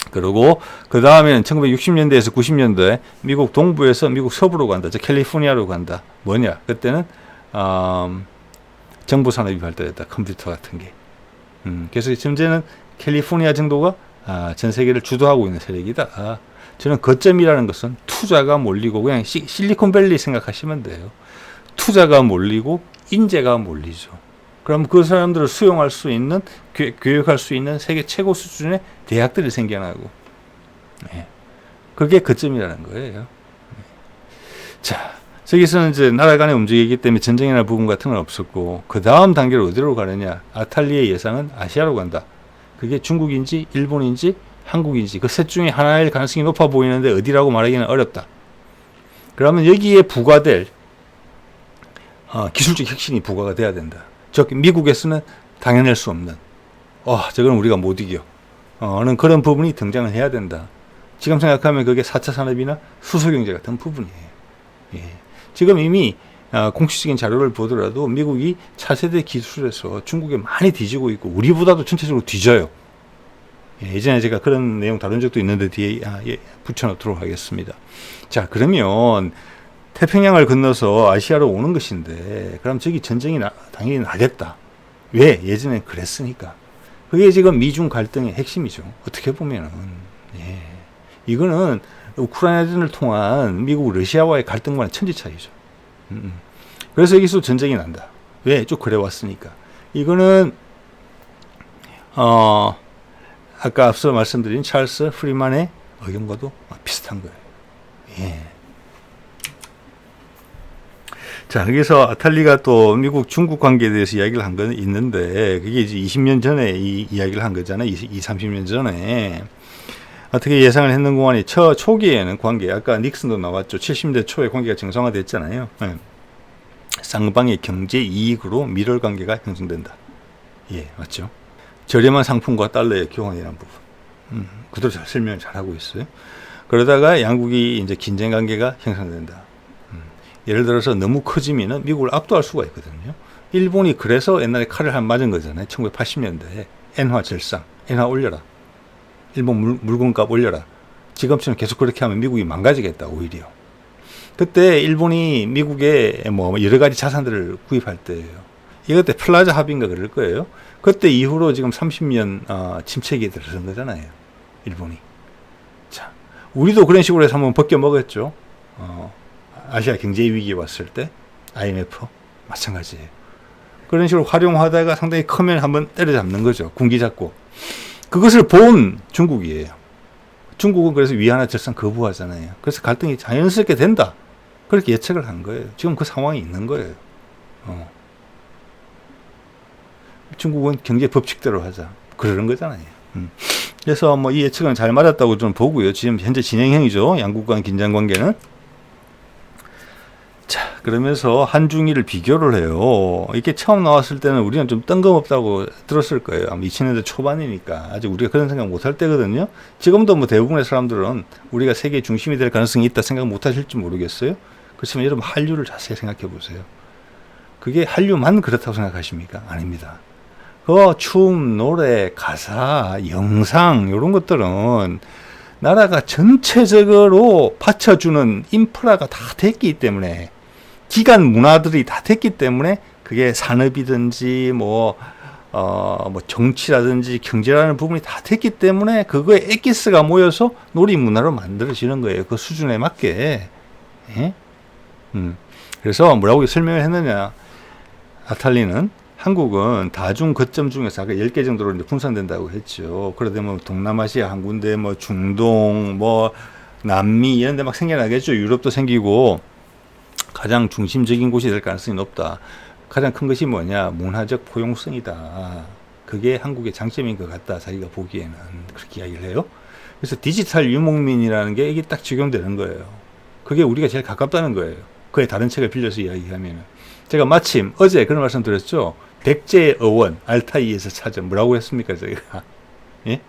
그리고 그 다음에는 1960년대에서 90년대 미국 동부에서 미국 서부로 간다. 즉 캘리포니아로 간다. 뭐냐? 그때는 정보 산업이 발달했다. 컴퓨터 같은 게. 그래서 현재는 캘리포니아 정도가 전 세계를 주도하고 있는 세력이다. 저는 거점이라는 것은 투자가 몰리고 그냥 실리콘밸리 생각하시면 돼요. 투자가 몰리고 인재가 몰리죠. 그럼 그 사람들을 수용할 수 있는, 교육할 수 있는 세계 최고 수준의 대학들이 생겨나고, 그게 거점이라는 거예요. 자, 저기서는 이제 나라 간에 움직이기 때문에 전쟁이나 부분 같은 건 없었고, 그 다음 단계로 어디로 가느냐? 아탈리의 예상은 아시아로 간다. 그게 중국인지 일본인지 한국인지 그 셋 중에 하나일 가능성이 높아 보이는데 어디라고 말하기는 어렵다. 그러면 여기에 부과될 기술적 혁신이 부과가 돼야 된다. 즉 미국에서는 당해낼 수 없는 저건 우리가 못 이겨 는 그런 부분이 등장을 해야 된다. 지금 생각하면 그게 4차 산업이나 수소경제 같은 부분이에요. 예. 지금 이미 공식적인 자료를 보더라도 미국이 차세대 기술에서 중국에 많이 뒤지고 있고 우리보다도 전체적으로 뒤져요. 예전에 제가 그런 내용 다룬 적도 있는데 뒤에 붙여놓도록 하겠습니다. 자, 그러면 태평양을 건너서 아시아로 오는 것인데, 그럼 저기 전쟁이 당연히 나겠다. 왜? 예전에 그랬으니까. 그게 지금 미중 갈등의 핵심이죠. 어떻게 보면은. 예. 이거는 우크라이나전을 통한 미국 러시아와의 갈등과는 천지 차이죠. 그래서 여기서 전쟁이 난다. 왜? 쭉 그래왔으니까. 이거는 아까 앞서 말씀드린 찰스 프리만의 의견과도 비슷한 거예요. 예. 자, 여기서 아탈리가 또 미국 중국 관계에 대해서 이야기를 한 건 있는데, 그게 이제 20년 전에 이 이야기를 한 거잖아요. 30년 전에. 어떻게 예상을 했는구만이 초기에는 관계, 아까 닉슨도 나왔죠. 70대 초에 관계가 정상화됐잖아요. 네. 쌍방의 경제 이익으로 밀월 관계가 형성된다. 예, 맞죠. 저렴한 상품과 달러의 교환이라는 부분. 그대로 잘 설명을 잘 하고 있어요. 그러다가 양국이 이제 긴장 관계가 형성된다. 예를 들어서 너무 커지면은 미국을 압도할 수가 있거든요. 일본이 그래서 옛날에 칼을 한 맞은 거잖아요. 1980년대에 엔화 절상, 엔화 올려라. 일본 물건값 올려라. 지금처럼 계속 그렇게 하면 미국이 망가지겠다, 오히려. 그때 일본이 미국에 뭐 여러 가지 자산들을 구입할 때예요. 이것 때 플라자 합의인가 그럴 거예요. 그때 이후로 지금 30년 침체기에 들어선 거잖아요. 일본이. 자, 우리도 그런 식으로 해서 한번 벗겨 먹었죠. 아시아 경제 위기 왔을 때 IMF 마찬가지예요. 그런 식으로 활용하다가 상당히 크면 한번 때려잡는 거죠. 군기 잡고. 그것을 본 중국이에요. 중국은 그래서 위안화 절상 거부하잖아요. 그래서 갈등이 자연스럽게 된다. 그렇게 예측을 한 거예요. 지금 그 상황이 있는 거예요. 중국은 경제 법칙대로 하자. 그러는 거잖아요. 그래서 뭐 이 예측은 잘 맞았다고 저는 보고요. 지금 현재 진행형이죠. 양국 간 긴장 관계는. 자, 그러면서 한중일을 비교를 해요. 이게 처음 나왔을 때는 우리는 좀 뜬금없다고 들었을 거예요. 아마 2000년대 초반이니까. 아직 우리가 그런 생각 못 할 때거든요. 지금도 뭐 대부분의 사람들은 우리가 세계 중심이 될 가능성이 있다 생각 못 하실지 모르겠어요. 그렇지만 여러분 한류를 자세히 생각해 보세요. 그게 한류만 그렇다고 생각하십니까? 아닙니다. 그 춤, 노래, 가사, 영상 이런 것들은 나라가 전체적으로 받쳐주는 인프라가 다 됐기 때문에, 기간 문화들이 다 됐기 때문에, 그게 산업이든지 뭐 정치라든지 경제라는 부분이 다 됐기 때문에 그거에 엑기스가 모여서 놀이 문화로 만들어지는 거예요. 그 수준에 맞게. 예? 그래서 뭐라고 설명을 했느냐. 아탈리는 한국은 다중 거점 중에서 아까 10개 정도로 이제 분산된다고 했죠. 그러다 뭐 동남아시아 한 군데, 뭐 중동, 뭐 남미 이런 데 막 생겨나겠죠. 유럽도 생기고 가장 중심적인 곳이 될 가능성이 높다. 가장 큰 것이 뭐냐? 문화적 포용성이다. 그게 한국의 장점인 것 같다. 자기가 보기에는 그렇게 이야기를 해요. 그래서 디지털 유목민이라는 게 이게 딱 적용되는 거예요. 그게 우리가 제일 가깝다는 거예요. 그의 다른 책을 빌려서 이야기하면. 제가 마침 어제 그런 말씀 드렸죠. 백제의 어원, 알타이에서 찾은 뭐라고 했습니까, 저희가? 예?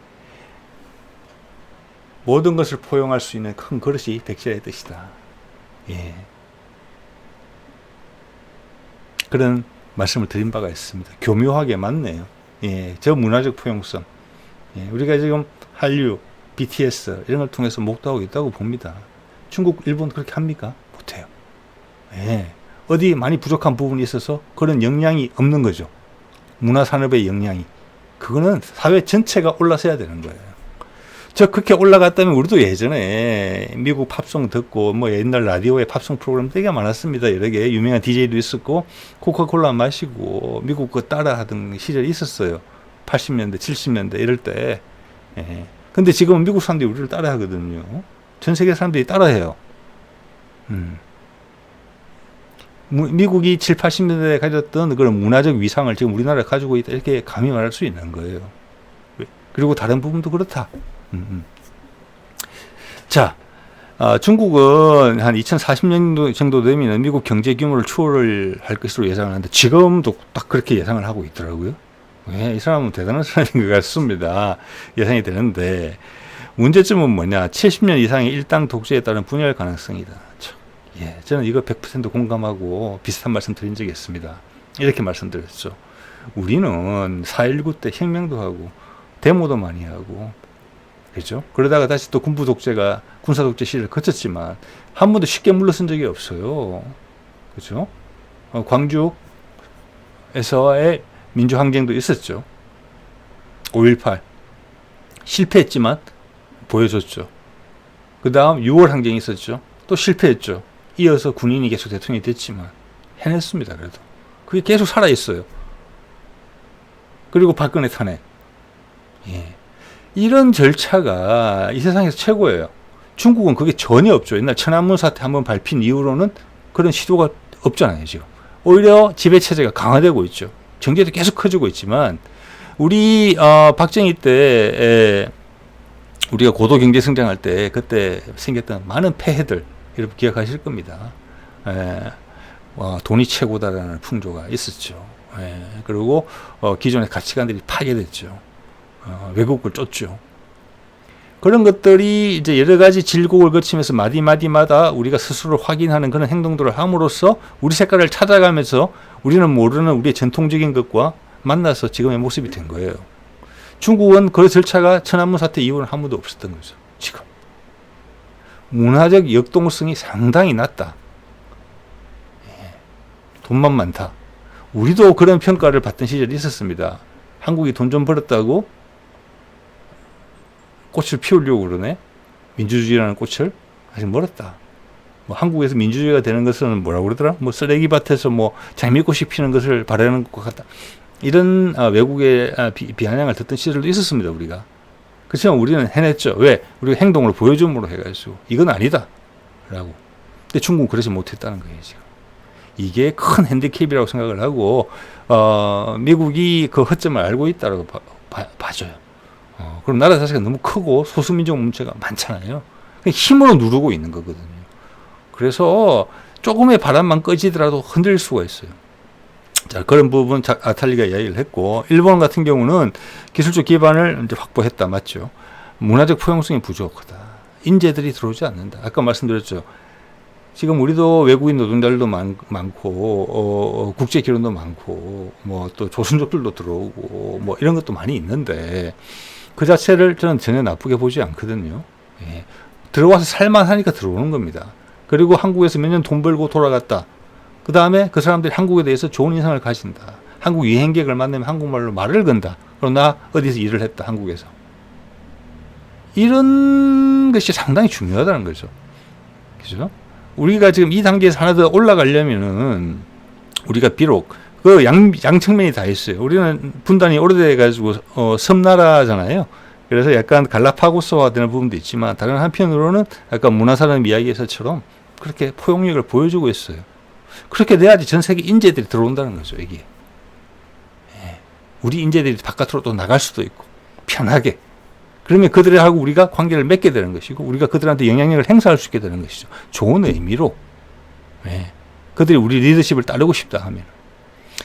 모든 것을 포용할 수 있는 큰 그릇이 백제의 뜻이다. 예. 그런 말씀을 드린 바가 있습니다. 교묘하게 맞네요. 예. 저 문화적 포용성. 예. 우리가 지금 한류, BTS 이런 걸 통해서 목도하고 있다고 봅니다. 중국, 일본 그렇게 합니까? 못해요. 예. 어디 많이 부족한 부분이 있어서 그런 역량이 없는 거죠. 문화산업의 역량이. 그거는 사회 전체가 올라서야 되는 거예요. 그렇게 올라갔다면 우리도 예전에 미국 팝송 듣고 뭐 옛날 라디오에 팝송 프로그램 되게 많았습니다. 여러 개 유명한 DJ도 있었고 코카콜라 마시고 미국 거 따라 하던 시절이 있었어요. 80년대, 70년대 이럴 때. 예. 근데 지금은 미국 사람들이 우리를 따라 하거든요. 전 세계 사람들이 따라해요. 미국이 7, 80년대에 가졌던 그런 문화적 위상을 지금 우리나라가 가지고 있다. 이렇게 감히 말할 수 있는 거예요. 그리고 다른 부분도 그렇다. 자, 중국은 한 2040년 정도 되면 미국 경제 규모를 추월을 할 것으로 예상을 하는데 지금도 딱 그렇게 예상을 하고 있더라고요. 이 사람은 대단한 사람인 것 같습니다. 예상이 되는데 문제점은 뭐냐. 70년 이상의 일당 독재에 따른 분열 가능성이다. 예, 저는 이거 100% 공감하고 비슷한 말씀 드린 적이 있습니다. 이렇게 말씀드렸죠. 우리는 4.19 때 혁명도 하고 데모도 많이 하고 그죠? 그러다가 다시 또 군부 독재가 군사 독재 시대를 거쳤지만 한 번도 쉽게 물러선 적이 없어요. 그죠? 광주에서의 민주항쟁도 있었죠. 5.18 실패했지만 보여줬죠. 그 다음 6월 항쟁이 있었죠. 또 실패했죠. 이어서 군인이 계속 대통령이 됐지만 해냈습니다. 그래도 그게 계속 살아있어요. 그리고 박근혜 탄핵. 예. 이런 절차가 이 세상에서 최고예요. 중국은 그게 전혀 없죠. 옛날 천안문 사태 한번 밟힌 이후로는 그런 시도가 없잖아요. 지금 오히려 지배체제가 강화되고 있죠. 경제도 계속 커지고 있지만 우리 박정희 때 우리가 고도 경제 성장할 때 그때 생겼던 많은 폐해들 여러분 기억하실 겁니다. 돈이 최고다라는 풍조가 있었죠. 그리고 기존의 가치관들이 파괴됐죠. 외국을 쫓죠. 그런 것들이 이제 여러 가지 질곡을 거치면서 마디마디마다 우리가 스스로 확인하는 그런 행동들을 함으로써 우리 색깔을 찾아가면서 우리는 모르는 우리의 전통적인 것과 만나서 지금의 모습이 된 거예요. 중국은 그 절차가 천안문 사태 이후로는 한 번도 없었던 거죠. 지금 문화적 역동성이 상당히 낮다. 돈만 많다. 우리도 그런 평가를 받던 시절이 있었습니다. 한국이 돈 좀 벌었다고 꽃을 피우려고 그러네. 민주주의라는 꽃을 아직 멀었다. 뭐 한국에서 민주주의가 되는 것은 뭐라고 그러더라? 뭐 쓰레기밭에서 뭐 장미꽃이 피는 것을 바라는 것 같다. 이런 외국의 비아냥을 듣던 시절도 있었습니다. 우리가. 그렇지만 우리는 해냈죠. 왜? 우리가 행동으로 보여줌으로 해가지고 이건 아니다 라고. 근데 중국은 그러지 못했다는 거예요. 지금. 이게 큰 핸디캡이라고 생각을 하고 미국이 그 허점을 알고 있다고 봐줘요. 그럼 나라 자체가 너무 크고 소수민족 문제가 많잖아요. 힘으로 누르고 있는 거거든요. 그래서 조금의 바람만 꺼지더라도 흔들릴 수가 있어요. 자, 그런 부분 아탈리가 이야기를 했고, 일본 같은 경우는 기술적 기반을 이제 확보했다. 맞죠? 문화적 포용성이 부족하다. 인재들이 들어오지 않는다. 아까 말씀드렸죠. 지금 우리도 외국인 노동자들도 많고, 국제 기론도 많고, 뭐 또 조선족들도 들어오고, 뭐 이런 것도 많이 있는데, 그 자체를 저는 전혀 나쁘게 보지 않거든요. 예. 들어와서 살만하니까 들어오는 겁니다. 그리고 한국에서 몇 년 돈 벌고 돌아갔다. 그 다음에 그 사람들이 한국에 대해서 좋은 인상을 가진다. 한국 여행객을 만나면 한국말로 말을 건다. 그럼 나 어디서 일을 했다. 한국에서. 이런 것이 상당히 중요하다는 거죠. 그죠? 우리가 지금 이 단계에서 하나 더 올라가려면은 우리가 비록 그 양측면이 다 있어요. 우리는 분단이 오래돼가지고 섬나라잖아요. 그래서 약간 갈라파고스화 되는 부분도 있지만 다른 한편으로는 약간 문화산업 이야기에서처럼 그렇게 포용력을 보여주고 있어요. 그렇게 돼야지 전 세계 인재들이 들어온다는 거죠. 이게. 예. 우리 인재들이 바깥으로 또 나갈 수도 있고 편하게. 그러면 그들하고 우리가 관계를 맺게 되는 것이고 우리가 그들한테 영향력을 행사할 수 있게 되는 것이죠. 좋은 의미로. 예. 그들이 우리 리더십을 따르고 싶다 하면.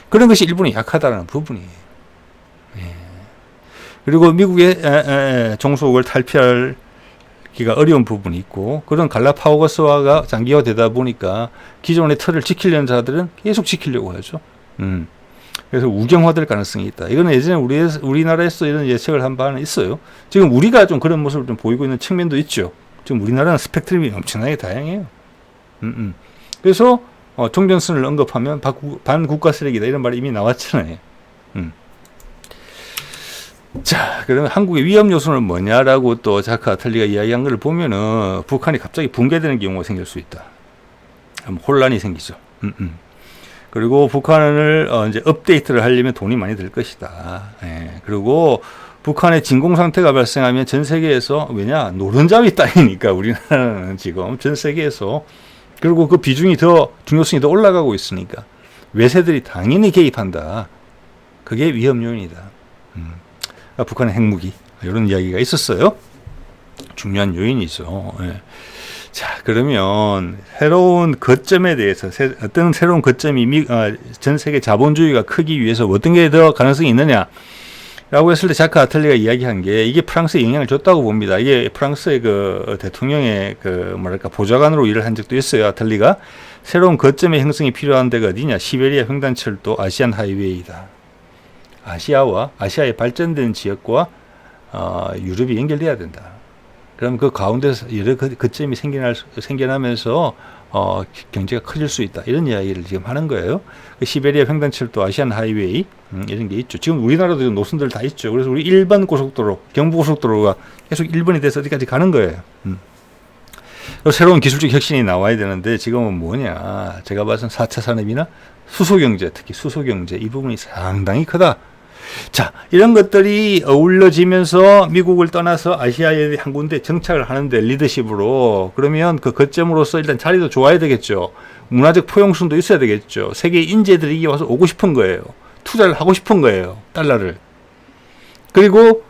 그런 것이 일본이 약하다는 부분이에요. 예. 그리고 미국의 종속을 탈피하기가 어려운 부분이 있고 그런 갈라파고스화가 장기화되다 보니까 기존의 틀을 지키려는 자들은 계속 지키려고 하죠. 그래서 우경화될 가능성이 있다. 이거는 예전에 우리나라에서 이런 예측을 한 바는 있어요. 지금 우리가 좀 그런 모습을 좀 보이고 있는 측면도 있죠. 지금 우리나라는 스펙트럼이 엄청나게 다양해요. 그래서 종전선을 언급하면 반국가 세력이다 이런 말이 이미 나왔잖아요. 자, 그러면 한국의 위험 요소는 뭐냐라고 또 자크 아탈리가 이야기한 걸 보면은 북한이 갑자기 붕괴되는 경우가 생길 수 있다. 혼란이 생기죠. 그리고 북한을 이제 업데이트를 하려면 돈이 많이 들 것이다. 예. 그리고 북한의 진공 상태가 발생하면 전 세계에서 왜냐 노른자위 땅이니까 우리나라는 지금 전 세계에서 그리고 그 비중이 더 중요성이 더 올라가고 있으니까 외세들이 당연히 개입한다. 그게 위험 요인이다. 북한의 핵무기 이런 이야기가 있었어요. 중요한 요인이죠. 예. 자, 그러면 새로운 거점에 대해서 어떤 새로운 거점이 전 세계 자본주의가 크기 위해서 어떤 게 더 가능성이 있느냐라고 했을 때 자크 아틀리가 이야기한 게 이게 프랑스에 영향을 줬다고 봅니다. 이게 프랑스의 그 대통령의 그 뭐랄까 보좌관으로 일을 한 적도 있어요. 아틀리가 새로운 거점의 형성이 필요한 데가 어디냐? 시베리아 횡단철도 아시안 하이웨이다. 아시아의 발전된 지역과 유럽이 연결돼야 된다. 그럼 그 가운데서 여러 거점이 생겨나면서 경제가 커질 수 있다. 이런 이야기를 지금 하는 거예요. 그 시베리아 횡단철도, 아시안 하이웨이 이런 게 있죠. 지금 우리나라도 지금 노선들 다 있죠. 그래서 우리 일반 고속도로, 경부고속도로가 계속 1번이 돼서 어디까지 가는 거예요. 그리고 새로운 기술적 혁신이 나와야 되는데 지금은 뭐냐. 제가 봐서는 4차 산업이나 수소경제, 특히 수소경제 이 부분이 상당히 크다. 자, 이런 것들이 어울러지면서 미국을 떠나서 아시아에 한 군데 정착을 하는데 리더십으로 그러면 그 거점으로서 일단 자리도 좋아야 되겠죠. 문화적 포용성도 있어야 되겠죠. 세계 인재들이 이게 와서 오고 싶은 거예요. 투자를 하고 싶은 거예요. 달러를. 그리고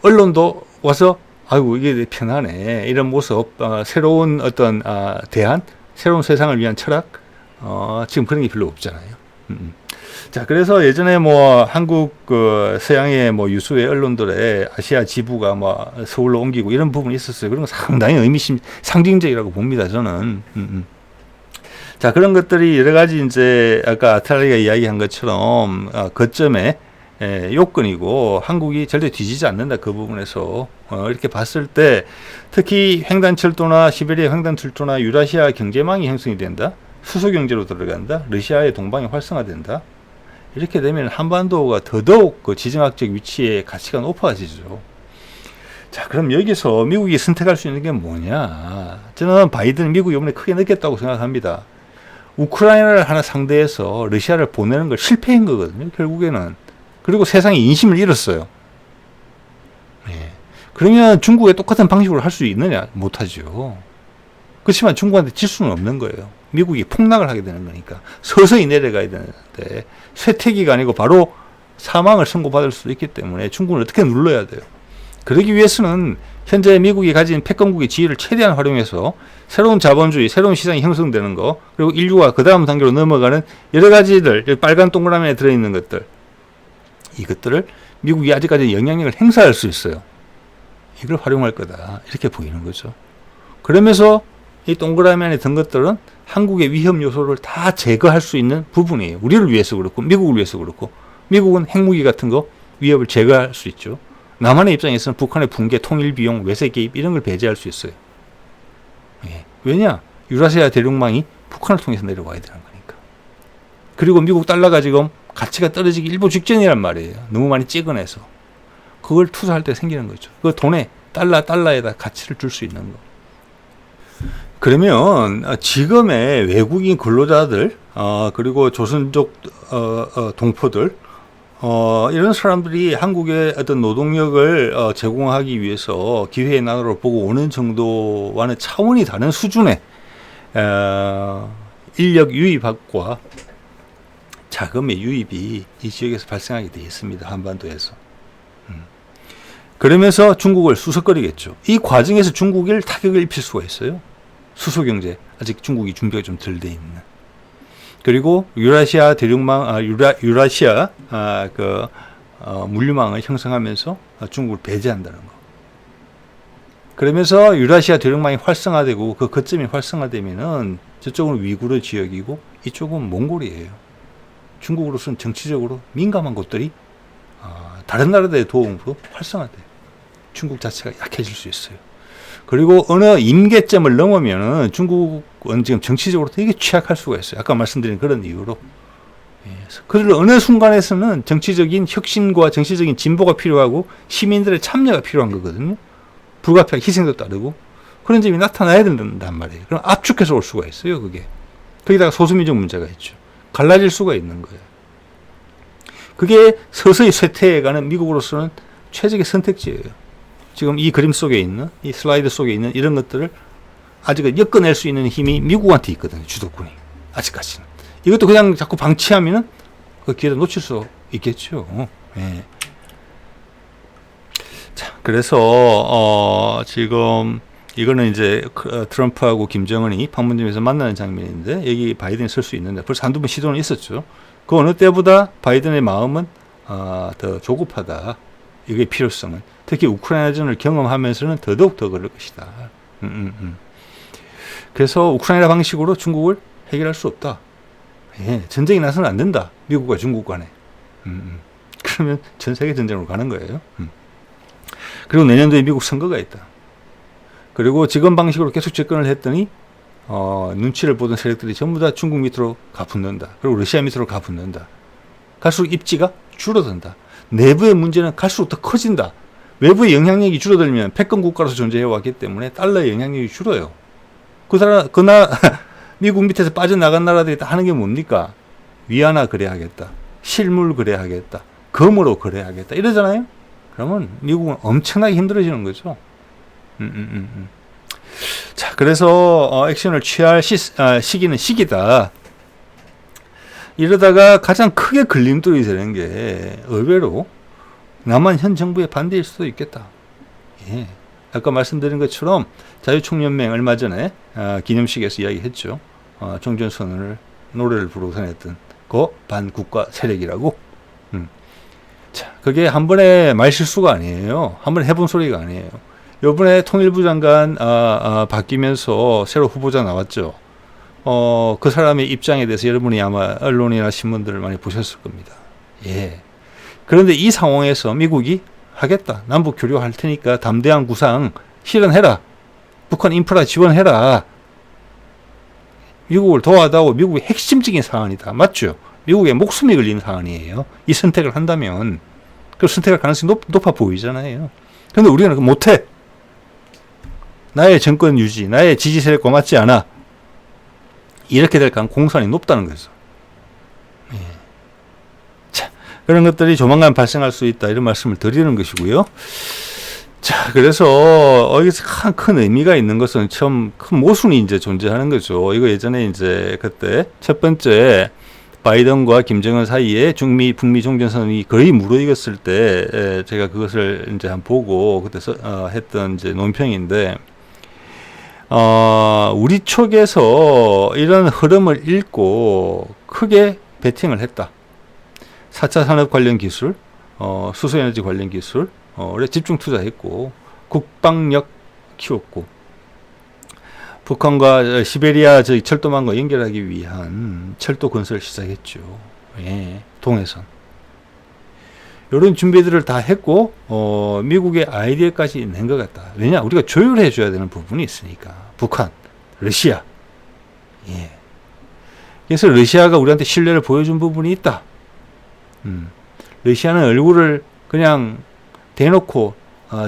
언론도 와서 아이고 이게 편하네. 이런 모습, 새로운 어떤 대안, 새로운 세상을 위한 철학, 지금 그런 게 별로 없잖아요. 자, 그래서 예전에 뭐 한국 서양의 뭐 유수의 언론들의 아시아 지부가 뭐 서울로 옮기고 이런 부분이 있었어요. 그런 거 상당히 상징적이라고 봅니다, 저는. 자, 그런 것들이 여러 가지 이제 아까 아탈리가 이야기한 것처럼 거점에 요건이고 한국이 절대 뒤지지 않는다. 그 부분에서 이렇게 봤을 때 특히 횡단철도나 시베리아 횡단철도나 유라시아 경제망이 형성이 된다. 수소 경제로 들어간다. 러시아의 동방이 활성화된다. 이렇게 되면 한반도가 더더욱 그 지정학적 위치의 가치가 높아지죠. 자, 그럼 여기서 미국이 선택할 수 있는 게 뭐냐? 저는 바이든 미국이 이번에 크게 느꼈다고 생각합니다. 우크라이나를 하나 상대해서 러시아를 보내는 걸 실패한 거거든요, 결국에는. 그리고 세상이 인심을 잃었어요. 예. 그러면 중국에 똑같은 방식으로 할 수 있느냐? 못하죠. 그렇지만 중국한테 질 수는 없는 거예요. 미국이 폭락을 하게 되는 거니까. 서서히 내려가야 되는데 쇠퇴기가 아니고 바로 사망을 선고받을 수도 있기 때문에 중국을 어떻게 눌러야 돼요. 그러기 위해서는 현재 미국이 가진 패권국의 지위를 최대한 활용해서 새로운 자본주의, 새로운 시장이 형성되는 거, 그리고 인류가 그 다음 단계로 넘어가는 여러 가지들, 빨간 동그라미 안에 들어있는 것들, 이것들을 미국이 아직까지 영향력을 행사할 수 있어요. 이걸 활용할 거다. 이렇게 보이는 거죠. 그러면서 이 동그라미 안에 든 것들은 한국의 위험 요소를 다 제거할 수 있는 부분이에요. 우리를 위해서 그렇고 미국을 위해서 그렇고. 미국은 핵무기 같은 거 위협을 제거할 수 있죠. 남한의 입장에서는 북한의 붕괴, 통일 비용, 외세 개입 이런 걸 배제할 수 있어요. 예. 왜냐? 유라시아 대륙망이 북한을 통해서 내려와야 되는 거니까. 그리고 미국 달러가 지금 가치가 떨어지기 일보 직전이란 말이에요. 너무 많이 찍어내서. 그걸 투자할 때 생기는 거죠. 그 돈에 달러에다 가치를 줄 수 있는 거. 그러면 지금의 외국인 근로자들 그리고 조선족 동포들 이런 사람들이 한국의 어떤 노동력을 제공하기 위해서 기회의 나라로 보고 오는 정도와는 차원이 다른 수준의 인력 유입과 자금의 유입이 이 지역에서 발생하게 되어 있습니다. 한반도에서. 그러면서 중국을 수석거리겠죠. 이 과정에서 중국을 타격을 입힐 수가 있어요. 수소경제 아직 중국이 준비가 좀 덜 돼 있는. 그리고 유라시아 대륙망, 유라시아 물류망을 형성하면서 중국을 배제한다는 거. 그러면서 유라시아 대륙망이 활성화되고 그 거점이 활성화되면은 저쪽은 위구르 지역이고 이쪽은 몽골이에요. 중국으로서는 정치적으로 민감한 곳들이 다른 나라들의 도움으로 활성화돼요. 중국 자체가 약해질 수 있어요. 그리고 어느 임계점을 넘으면은 중국은 지금 정치적으로 되게 취약할 수가 있어요. 아까 말씀드린 그런 이유로. 그래서 어느 순간에서는 정치적인 혁신과 정치적인 진보가 필요하고 시민들의 참여가 필요한 거거든요. 불가피한 희생도 따르고 그런 점이 나타나야 된단 말이에요. 그럼 압축해서 올 수가 있어요. 그게. 거기다가 소수민족 문제가 있죠. 갈라질 수가 있는 거예요. 그게 서서히 쇠퇴해가는 미국으로서는 최적의 선택지예요. 지금 이 그림 속에 있는, 이 슬라이드 속에 있는 이런 것들을 아직은 엮어낼 수 있는 힘이 미국한테 있거든요. 주도권이. 아직까지는. 이것도 그냥 자꾸 방치하면은 그 기회를 놓칠 수 있겠죠. 예. 자, 그래서, 지금 이거는 이제 트럼프하고 김정은이 판문점에서 만나는 장면인데 여기 바이든이 설 수 있는데 벌써 한두 번 시도는 있었죠. 그 어느 때보다 바이든의 마음은 더 조급하다. 이게 필요성은. 특히 우크라이나전을 경험하면서는 더더욱 더 그럴 것이다. 그래서 우크라이나 방식으로 중국을 해결할 수 없다. 예, 전쟁이 나서는 안 된다. 미국과 중국 간에. 그러면 전 세계 전쟁으로 가는 거예요. 그리고 내년도에 미국 선거가 있다. 그리고 지금 방식으로 계속 접근을 했더니 눈치를 보던 세력들이 전부 다 중국 밑으로 가붙는다. 그리고 러시아 밑으로 가붙는다. 갈수록 입지가 줄어든다. 내부의 문제는 갈수록 더 커진다. 외부의 영향력이 줄어들면 패권 국가로서 존재해 왔기 때문에 달러의 영향력이 줄어요. 미국 밑에서 빠져나간 나라들이 다 하는 게 뭡니까? 위안화 거래하겠다. 실물 거래하겠다. 금으로 거래하겠다. 이러잖아요? 그러면 미국은 엄청나게 힘들어지는 거죠. 자, 그래서 액션을 취할 시기는 시기다. 이러다가 가장 크게 걸림돌이 되는 게 의외로 남한 현 정부의 반대일 수도 있겠다. 예. 아까 말씀드린 것처럼 자유총연맹 얼마 전에 기념식에서 이야기했죠. 종전선언을 노래를 부르고 다녔던 그 반국가 세력이라고. 자, 그게 한 번에 말실수가 아니에요. 한 번에 해본 소리가 아니에요. 요번에 통일부 장관 바뀌면서 새로 후보자 나왔죠. 그 사람의 입장에 대해서 여러분이 아마 언론이나 신문들을 많이 보셨을 겁니다. 예. 그런데 이 상황에서 미국이 하겠다. 남북 교류할 테니까 담대한 구상 실현해라. 북한 인프라 지원해라. 미국을 도와다오. 미국의 핵심적인 사안이다. 맞죠? 미국의 목숨이 걸린 사안이에요. 이 선택을 한다면 그 선택할 가능성이 높아 보이잖아요. 그런데 우리는 못해. 나의 정권 유지, 나의 지지 세력과 맞지 않아. 이렇게 될 공산이 높다는 거죠. 예. 자, 그런 것들이 조만간 발생할 수 있다. 이런 말씀을 드리는 것이고요. 자, 그래서 여기서 큰 의미가 있는 것은 참 큰 모순이 이제 존재하는 거죠. 이거 예전에 이제 그때 첫 번째 바이든과 김정은 사이에 중미 북미 종전선언이 거의 무르익었을 때 제가 그것을 이제 한번 보고 그때 했던 이제 논평인데 우리 쪽에서 이런 흐름을 읽고 크게 베팅을 했다. 4차 산업 관련 기술, 수소에너지 관련 기술, 집중 투자했고, 국방력 키웠고, 북한과 시베리아 철도망과 연결하기 위한 철도 건설을 시작했죠. 예, 동해선. 이런 준비들을 다 했고, 미국의 아이디어까지 낸 것 같다. 왜냐? 우리가 조율해 줘야 되는 부분이 있으니까. 북한, 러시아. 예. 그래서 러시아가 우리한테 신뢰를 보여준 부분이 있다. 러시아는 얼굴을 그냥 대놓고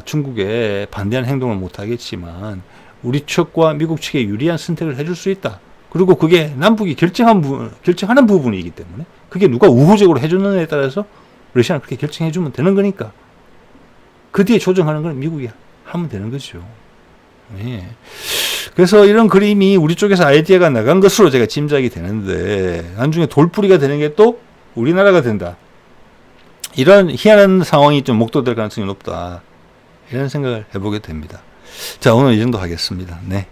중국에 반대하는 행동을 못 하겠지만 우리 측과 미국 측에 유리한 선택을 해줄 수 있다. 그리고 그게 남북이 결정하는 부분이기 때문에 그게 누가 우호적으로 해주느냐에 따라서 러시아는 그렇게 결정해주면 되는 거니까 그 뒤에 조정하는 건 미국이 하면 되는 거죠. 예. 그래서 이런 그림이 우리 쪽에서 아이디어가 나간 것으로 제가 짐작이 되는데 나중에 돌뿌리가 되는 게 또 우리나라가 된다. 이런 희한한 상황이 좀 목도될 가능성이 높다. 이런 생각을 해보게 됩니다. 자, 오늘 이 정도 하겠습니다. 네.